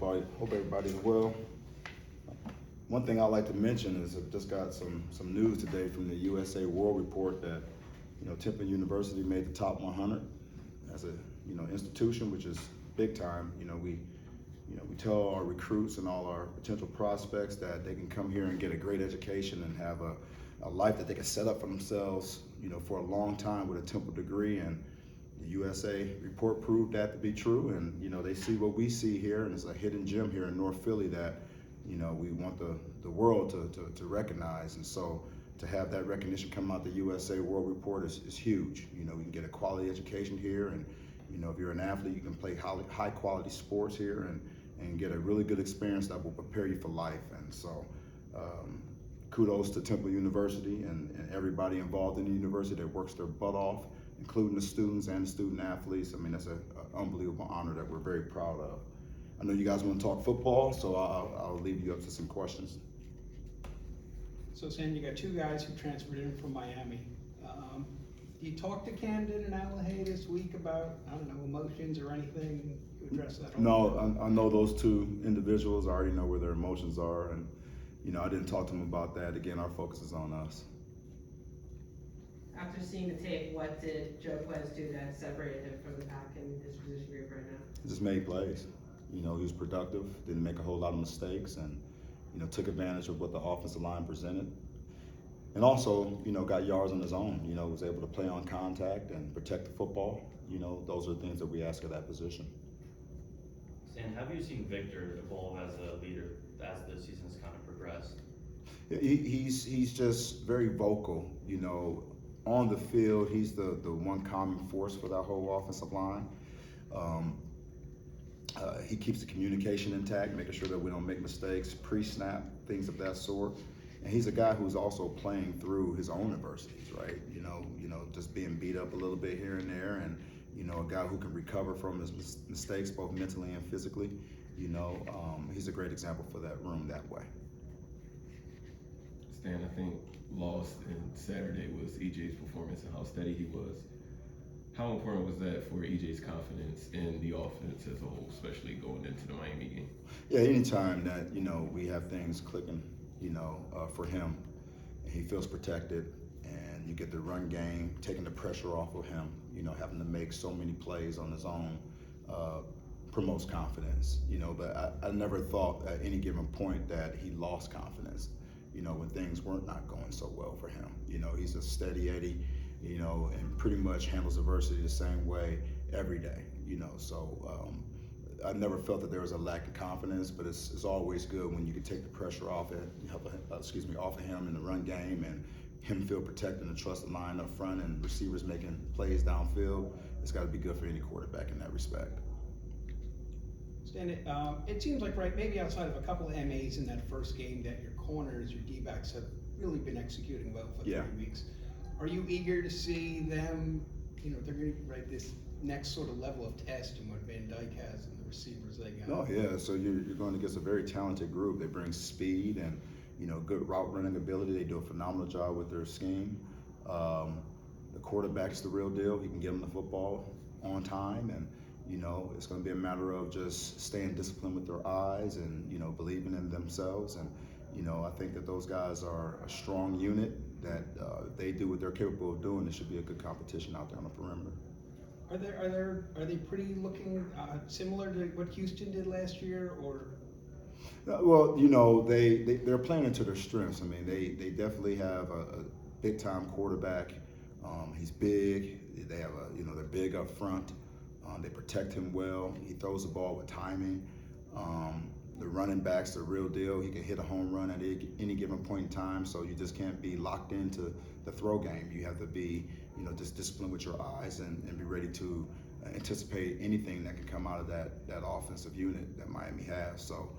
Hope everybody's well. One thing I'd like to mention is I've just got some news today from the USA World Report that Temple University made the top 100 as a institution, which is big time. We tell our recruits and all our potential prospects that they can come here and get a great education and have a life that they can set up for themselves, for a long time with a Temple degree. And the USA report proved that to be true. And they see what we see here, and it's a hidden gem here in North Philly that we want the world to recognize. And so to have that recognition come out the USA World Report is huge. We can get a quality education here, and if you're an athlete, you can play high quality sports here and get a really good experience that will prepare you for life. And so kudos to Temple University and everybody involved in the university that works their butt off, including the students and the student athletes. I mean, that's an unbelievable honor that we're very proud of. I know you guys want to talk football, so I'll leave you up to some questions. So, Stan, you got two guys who transferred in from Miami. Do you talk to Camden and Allahay this week about, emotions or anything? You address that? No, I know those two individuals. I already know where their emotions are, and I didn't talk to them about that. Again, our focus is on us. After seeing the tape, what did Joquez do that separated him from the pack in his position group right now? He just made plays. He was productive, didn't make a whole lot of mistakes, and took advantage of what the offensive line presented. And also, got yards on his own. Was able to play on contact and protect the football. Those are the things that we ask of that position. Stan, have you seen Victor evolve as a leader as the season's kind of progressed? Yeah, he's just very vocal. On the field, he's the one common force for that whole offensive line. He keeps the communication intact, making sure that we don't make mistakes, pre-snap, things of that sort. And he's a guy who's also playing through his own adversities, right? Just being beat up a little bit here and there, and a guy who can recover from his mistakes both mentally and physically. He's a great example for that room that way. Stan, I think lost in Saturday was EJ's performance and how steady he was. How important was that for EJ's confidence in the offense as a whole, especially going into the Miami game? Yeah, anytime that we have things clicking, for him, and he feels protected, and you get the run game, taking the pressure off of him, having to make so many plays on his own, promotes confidence. But I never thought at any given point that he lost confidence. When things weren't not going so well for him. He's a steady Eddie, and pretty much handles adversity the same way every day. So I never felt that there was a lack of confidence, but it's always good when you can take the pressure off of him in the run game, and him feel protected and trust the line up front, and receivers making plays downfield. It's got to be good for any quarterback in that respect. Stan, it seems like, right, maybe outside of a couple of MAs in that first game, that your corners, your D-backs have really been executing well for 3 weeks. Are you eager to see them, they're going to write this next sort of level of test in what Van Dyke has and the receivers they got? Oh yeah, so you're going against a very talented group. They bring speed and good route running ability. They do a phenomenal job with their scheme. The quarterback's the real deal. He can get them the football on time, and it's going to be a matter of just staying disciplined with their eyes and believing in themselves. And I think that those guys are a strong unit. That they do what they're capable of doing. It should be a good competition out there on the perimeter. Are they pretty looking similar to what Houston did last year, or? Well, they're playing into their strengths. I mean, they definitely have a big time quarterback. He's big. They have they're big up front. They protect him well. He throws the ball with timing. The running back's the real deal. He can hit a home run at any given point in time, so you just can't be locked into the throw game. You have to be, just disciplined with your eyes and be ready to anticipate anything that can come out of that offensive unit that Miami has. So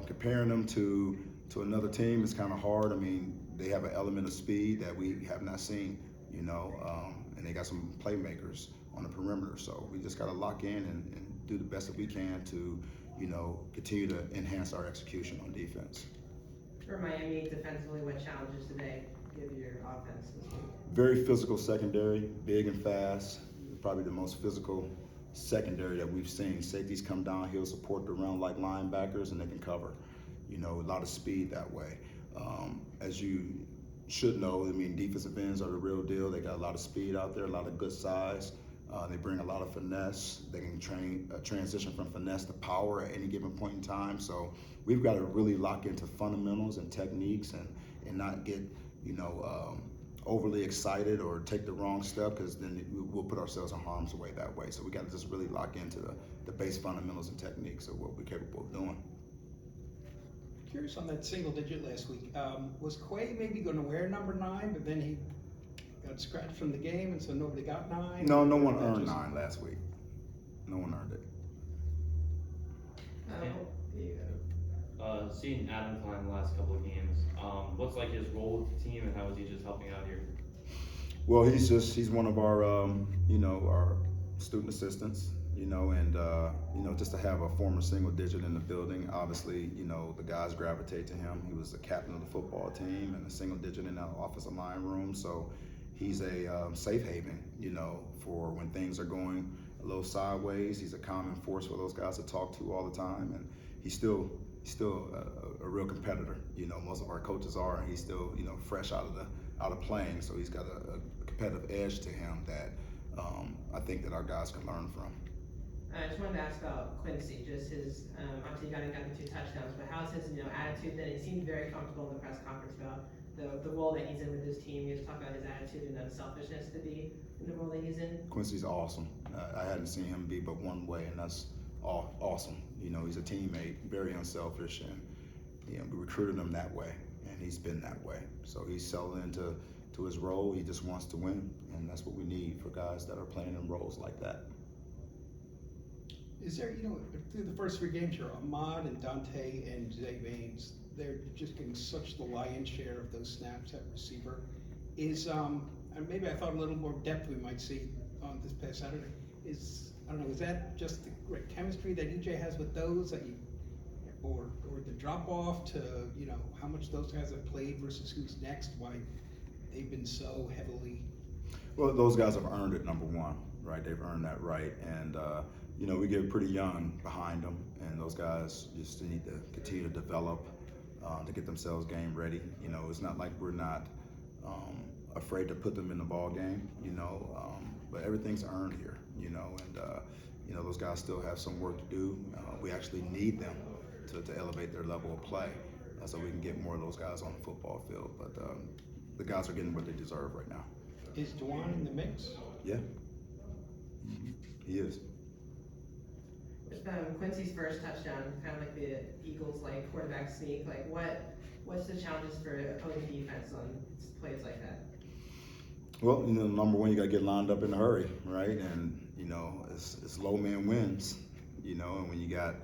comparing them to another team is kind of hard. I mean, they have an element of speed that we have not seen, and they got some playmakers on the perimeter. So we just got to lock in and do the best that we can to continue to enhance our execution on defense. For Miami defensively, what challenges did they give your offense this week? Very physical secondary, big and fast, probably the most physical secondary that we've seen. Safeties come downhill, support the run like linebackers, and they can cover. You know, a lot of speed that way. As you should know, I mean, defensive ends are the real deal. They got a lot of speed out there, a lot of good size. They bring a lot of finesse. They can transition from finesse to power at any given point in time. So we've got to really lock into fundamentals and techniques and not get, you know, overly excited or take the wrong step, because then we'll put ourselves in harm's way that way. So we got to just really lock into the base fundamentals and techniques of what we're capable of doing. Curious on that single digit last week. Was Quay maybe going to wear number 9, but then he got scratched from the game, and so nobody got 9? No one earned 9 last week. No one earned it. Seeing Adam Klein the last couple of games, what's like his role with the team, and how is he just helping out here? Well, he's one of our you know, our student assistants, you know, and you know, just to have a former single digit in the building, obviously, you know, the guys gravitate to him. He was the captain of the football team and a single digit in the offensive line room, so he's a safe haven, you know, for when things are going a little sideways. He's a common force for those guys to talk to all the time, and he's still a real competitor. You know, most of our coaches are, and he's still, you know, fresh out of playing, so he's got a competitive edge to him that I think that our guys can learn from. I just wanted to ask about Quincy, just his, obviously he got the 2 touchdowns, but how's his, you know, attitude then? He seemed very comfortable in the press conference about the role that he's in with his team. He was talking about his attitude and unselfishness to be in the role that he's in. Quincy's awesome. I hadn't seen him be but one way, and that's awesome. You know, he's a teammate, very unselfish, and you know, we recruited him that way, and he's been that way. So he's settled into his role. He just wants to win, and that's what we need for guys that are playing in roles like that. Is there, you know, through the first 3 games here, Ahmad and Dante and Zay Baines, they're just getting such the lion's share of those snaps at receiver. Is and maybe I thought a little more depth we might see on this past Saturday. I don't know, is that just the great chemistry that EJ has with those that you, or the drop off to, you know, how much those guys have played versus who's next, why they've been so heavily? Well, those guys have earned it, number one, right? They've earned that right, and you know, we get pretty young behind them, and those guys just need to continue to develop, to get themselves game ready. You know, it's not like we're not afraid to put them in the ball game, you know, but everything's earned here, you know, and you know, those guys still have some work to do. We actually need them to elevate their level of play, so we can get more of those guys on the football field. But the guys are getting what they deserve right now. Is Dwan in the mix? Yeah, he is. Quincy's first touchdown, kind of like the Eagles like quarterback sneak. Like what's the challenges for opposing defense on plays like that? Well, you know, number one, you got to get lined up in a hurry, right? And you know, it's low man wins. You know, and when you got,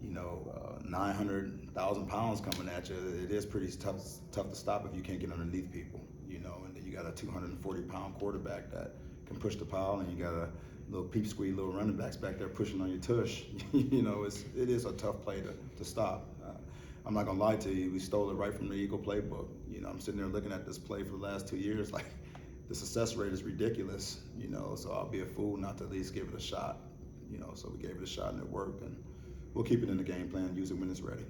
you know, 900,000 pounds coming at you, it is pretty tough to stop if you can't get underneath people. You know, and then you got a 240-pound quarterback that can push the pile, and you got a little peep squeak, little running backs back there pushing on your tush. You know, it is a tough play to stop. I'm not gonna lie to you, we stole it right from the Eagle playbook. You know, I'm sitting there looking at this play for the last 2 years, like the success rate is ridiculous. You know, so I'll be a fool not to at least give it a shot. You know, so we gave it a shot and it worked, and we'll keep it in the game plan, use it when it's ready.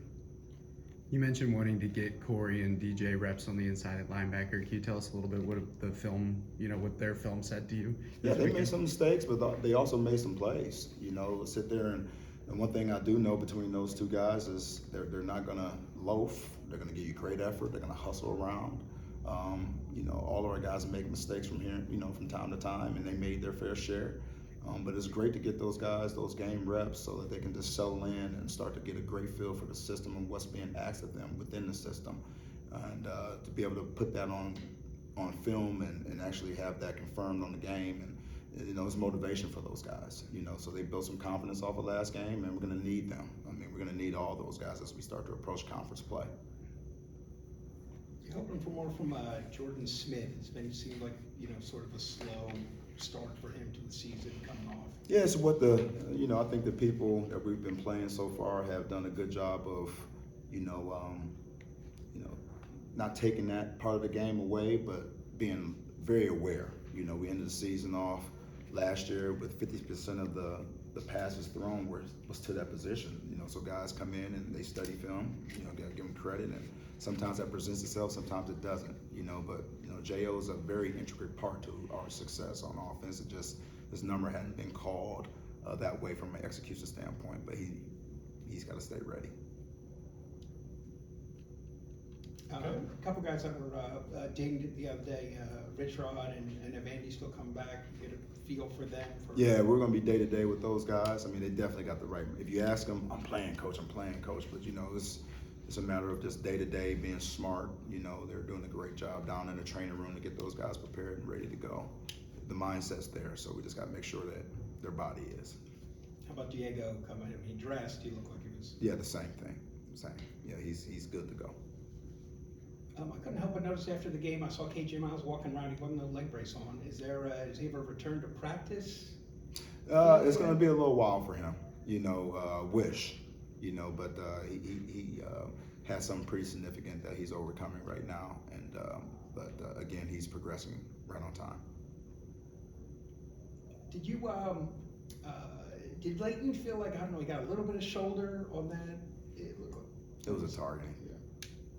You mentioned wanting to get Corey and DJ reps on the inside at linebacker. Can you tell us a little bit what the film, you know, what their film said to you? Yeah, they made some mistakes, but they also made some plays. You know, sit there and one thing I do know between those 2 guys is they're not gonna loaf. They're gonna give you great effort. They're gonna hustle around. You know, all of our guys make mistakes from here, you know, from time to time, and they made their fair share. But it's great to get those guys those game reps so that they can just settle in and start to get a great feel for the system and what's being asked of them within the system, and to be able to put that on film and actually have that confirmed on the game, and you know, it's motivation for those guys. You know, so they built some confidence off of last game, and we're going to need them. I mean, we're going to need all those guys as we start to approach conference play. You're hoping for more from Jordan Smith. It's been seemed like, you know, sort of a slow start for him to the season coming off. Yeah, it's what you know, I think the people that we've been playing so far have done a good job of, you know, not taking that part of the game away, but being very aware. You know, we ended the season off last year with 50% of the the passes thrown was to that position. You know, so guys come in and they study film. You know, gotta give them credit, and sometimes that presents itself, sometimes it doesn't. You know, but you know, Jo is a very intricate part to our success on offense. It just his number hadn't been called that way from an execution standpoint, but he's got to stay ready. A couple guys that were dinged the other day, Rich Rod and Evandy still come back. You get a feel for them. Yeah, we're going to be day to day with those guys. I mean, they definitely got the right. If you ask them, I'm playing coach, but you know, it's a matter of just day to day being smart. You know, they're doing a great job down in the training room to get those guys prepared and ready to go. The mindset's there, so we just got to make sure that their body is. How about Diego coming in? He dressed. He looked like he was. Yeah, the same thing. Same. Yeah, he's good to go. I couldn't help but notice after the game, I saw KJ Miles walking around. He wasn't no leg brace on. Is he ever returned to practice? It's going to be a little while for him. You know, you know, but he has something pretty significant that he's overcoming right now, and but again, he's progressing right on time. Did you did Layton feel like, I don't know, he got a little bit of shoulder on that? It was a targeting.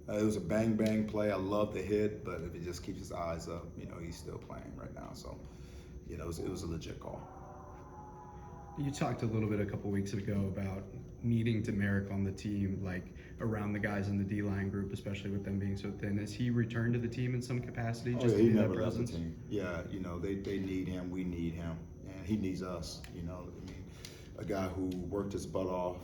It was a bang play. I love the hit, but if he just keeps his eyes up, you know, he's still playing right now. So, you know, it was a legit call. You talked a little bit a couple weeks ago about needing Demeric on the team, like around the guys in the D-line group, especially with them being so thin. Has he returned to the team in some capacity? Oh, Just yeah, he to be never that left the presence? team. Yeah, you know, they need him, we need him, and he needs us. You know, I mean, a guy who worked his butt off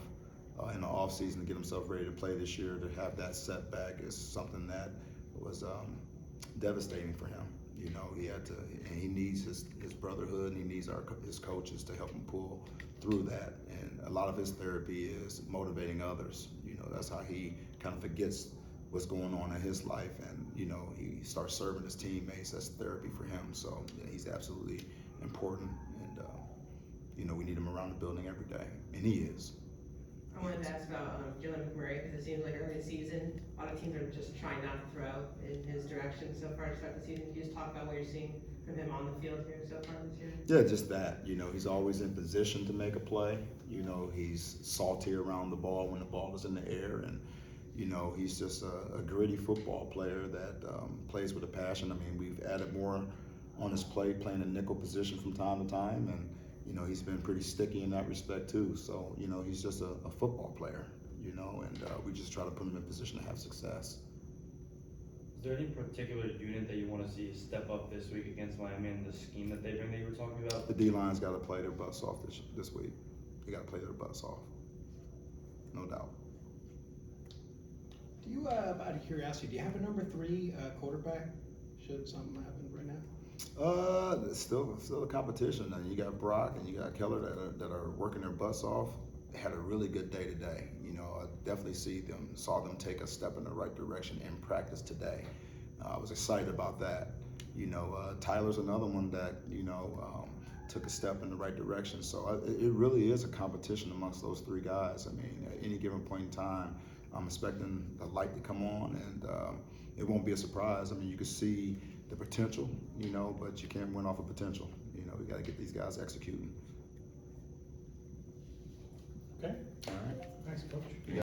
in the offseason to get himself ready to play this year, to have that setback is something that was devastating for him. You know, he had to, and he needs his brotherhood, and he needs his coaches to help him pull through that. And a lot of his therapy is motivating others. You know, that's how he kind of forgets what's going on in his life, and you know, he starts serving his teammates. That's therapy for him. So yeah, he's absolutely important, and you know, we need him around the building every day, and he is. I wanted to ask about Jalen McMurray, because it seems like early season, a lot of teams are just trying not to throw in his direction so far to start the season. Can you just talk about what you're seeing from him on the field here so far this year? Yeah, just that. You know, he's always in position to make a play. You know, he's salty around the ball when the ball is in the air, and you know, he's just a gritty football player that plays with a passion. I mean, we've added more on his play, playing a nickel position from time to time, and you know, he's been pretty sticky in that respect too. So, you know, he's just a football player, you know, and we just try to put him in position to have success. Is there any particular unit that you want to see step up this week against Miami and the scheme that they bring that you were talking about? The D-line's got to play their butts off this week. They got to play their butts off, no doubt. Do you, out of curiosity, do you have a number 3 quarterback? Should something happen right now? It's still a competition. And you got Brock and you got Keller that are working their butts off. They had a really good day today. You know, I definitely saw them take a step in the right direction in practice today. I was excited about that. You know, Tyler's another one that, you know, took a step in the right direction. So it really is a competition amongst those 3 guys. I mean, at any given point in time, I'm expecting the light to come on, and it won't be a surprise. I mean, you can see the potential, you know, but you can't win off of potential. You know, we got to get these guys executing. Okay. All right. Thanks, Coach.